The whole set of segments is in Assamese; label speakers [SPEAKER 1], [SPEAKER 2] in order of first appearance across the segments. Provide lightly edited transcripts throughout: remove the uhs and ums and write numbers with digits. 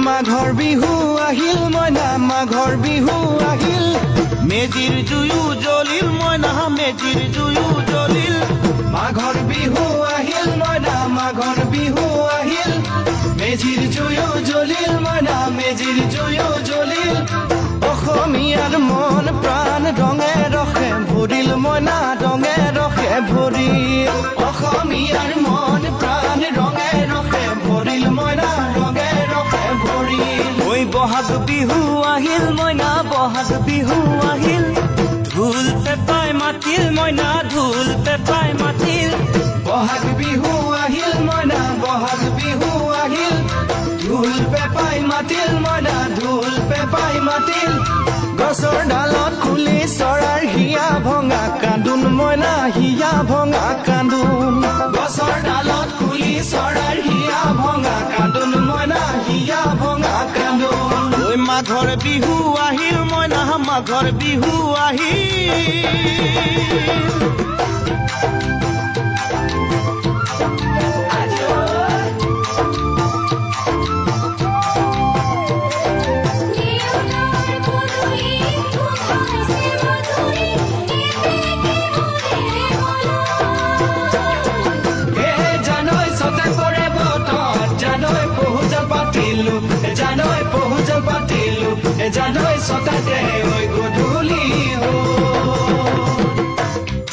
[SPEAKER 1] মাঘৰ বিহু আহিল মইনা মাঘৰ বিহু আহিল
[SPEAKER 2] মেজিৰ জুয়ো জ্বলিল মইনা মেজিৰ জুয়ো জ্বলিল
[SPEAKER 1] মাঘৰ বিহু আহিল মইনা মাঘৰ বিহু আহিল মেজিৰ জুয়ো জ্বলিল মইনা মেজিৰ জুয়ো জ্বলিল অসমীয়াৰ মন প্ৰাণ ৰঙে ৰখে ভৰিল মইনা ৰঙে ৰখে ভৰিল অসমীয়াৰ মন প্ৰাণ ৰঙে ৰখে ভৰিল মইনা ৰঙে ৰখে ভৰিল
[SPEAKER 2] ঐ বহাগ বিহু আহিল মইনা বহাগ বিহু আহিল ঢোল পেপাই মাতিল মইনা ঢোল পেপাই মাতিল
[SPEAKER 1] বহাগ বিহু আহিল মইনা বহাগ বিহু আহিল ঢোল পেপাই মাতিল মইনা ঢোল পেপাই মাতিল গছৰ ডালত খুলি চৰাৰ হিয়া ভঙা কান্দোন মইনা হিয়া ভঙা কান্দোন গছৰ ডালত খুলি চৰাৰ হিয়া ভঙা কান্দোন মইনা হিয়া ভঙা কান্দোন
[SPEAKER 2] ঐ মাঘৰ বিহু আহিল মইনা মাঘৰ বিহু আহিল
[SPEAKER 1] জানৈ পহুজল পাতিলো জানৈ সতাতে ওই গধূলি হো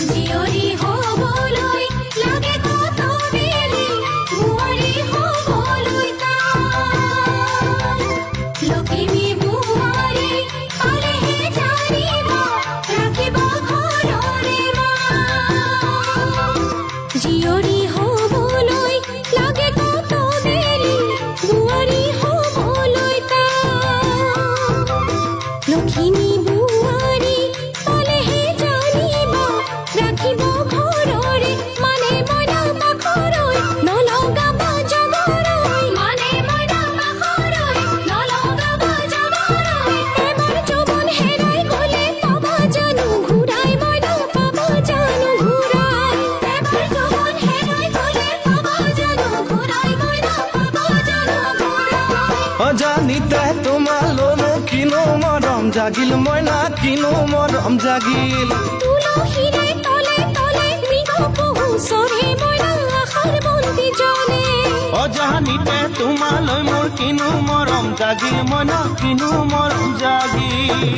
[SPEAKER 3] জিয়ৰি হবলৈ লাগে কত বেলি বুৱাৰী হবলৈ তাই লখিমী বুৱাৰী পালেহে জানিব ৰাখিব ঘৰৰে মা জিয়ৰি হবলৈ লাগে কত বেলি বুৱাৰী লখিমী বুৱাৰী পালেহে জানিব ৰাখিব ঘৰৰে মানে মইনা পাখৰৈ নলগাব জগৰৈ মানে মইনা পাখৰৈ নলগাব জগৰৈ এবাৰ যৌৱন হেৰাই গ'লে পাবা জানো ঘূৰাই মইনা পাবা জানো ঘূৰাই এবাৰ যৌৱন হেৰাই গ'লে পাবা জানো ঘূৰাই মইনা পাবা জানো ঘূৰাই
[SPEAKER 1] অজানিতে তোমালৈ কিনো মৰম জাগিল মইনা কিনো মৰম জাগিল
[SPEAKER 3] তুলসীৰে তলে তলে মৃগ পহু চৰে মইনা আশাৰ বন্তি জ্বলে
[SPEAKER 2] অজানিতে তোমালৈ মোৰ কিনো মৰম জাগিল মইনা কিনো মৰম জাগিল